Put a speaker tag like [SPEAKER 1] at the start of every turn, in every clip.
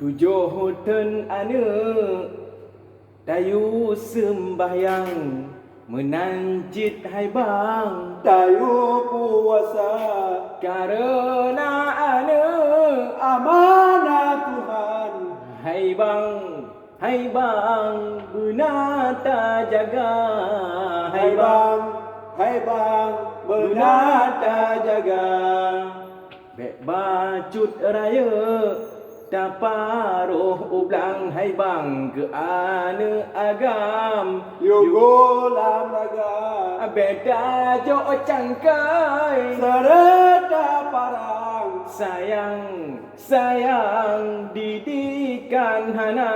[SPEAKER 1] Tujuh ten ane Dayu sembahyang Menanjit hai bang
[SPEAKER 2] Dayu puasa
[SPEAKER 1] Karena ane
[SPEAKER 2] amanah Tuhan.
[SPEAKER 1] Hai bang Benar tak jaga
[SPEAKER 2] Hai bang benar tak jaga.
[SPEAKER 1] Bek bacut raya Taparuh ublang hai bang ke ane agam
[SPEAKER 2] Yugo lam raga
[SPEAKER 1] Beda jo cangkai
[SPEAKER 2] serta parang.
[SPEAKER 1] Sayang didikan hana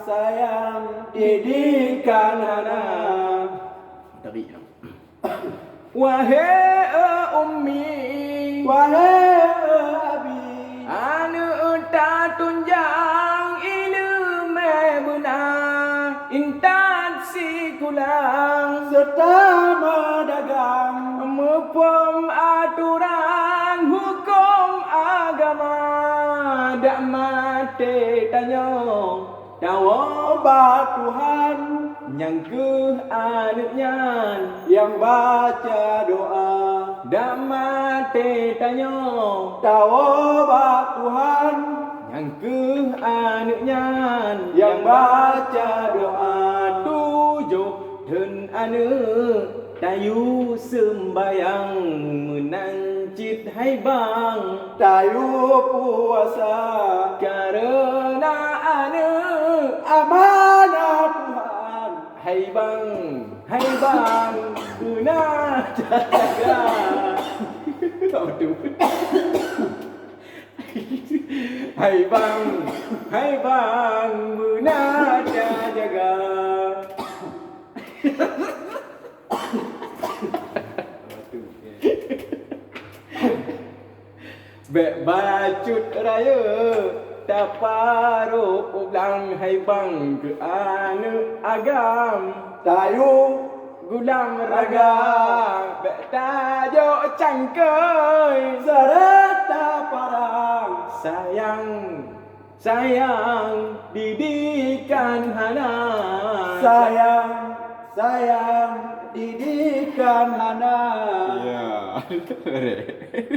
[SPEAKER 2] Sayang didikan hana.
[SPEAKER 1] Tarik Wahai ummi
[SPEAKER 2] Wahai abi
[SPEAKER 1] ane tak tunjang ilmu benar intan si kulang
[SPEAKER 2] serta medagang
[SPEAKER 1] mepom aturan hukum agama dak mati tanya dawa
[SPEAKER 2] obat Tuhan
[SPEAKER 1] yang ke anaknya
[SPEAKER 2] yang baca doa.
[SPEAKER 1] dak mati tanya
[SPEAKER 2] Tawabat Tuhan
[SPEAKER 1] yang ke anaknya
[SPEAKER 2] yang baca doa.
[SPEAKER 1] tujuh dan anak tayu sembayang menanjit hai bang
[SPEAKER 2] Dayu puasa
[SPEAKER 1] karena anak
[SPEAKER 2] amanah Tuhan.
[SPEAKER 1] hai bang guna jaga tahu tu hai bang guna jaga Bek bacut raya Taparuh ublang hai bang ke ane agam
[SPEAKER 2] Dayu
[SPEAKER 1] Gulang raga Bek tajuk cangkai
[SPEAKER 2] serta parang.
[SPEAKER 1] Sayang didikan hana
[SPEAKER 2] Sayang didikan hana.
[SPEAKER 1] Ya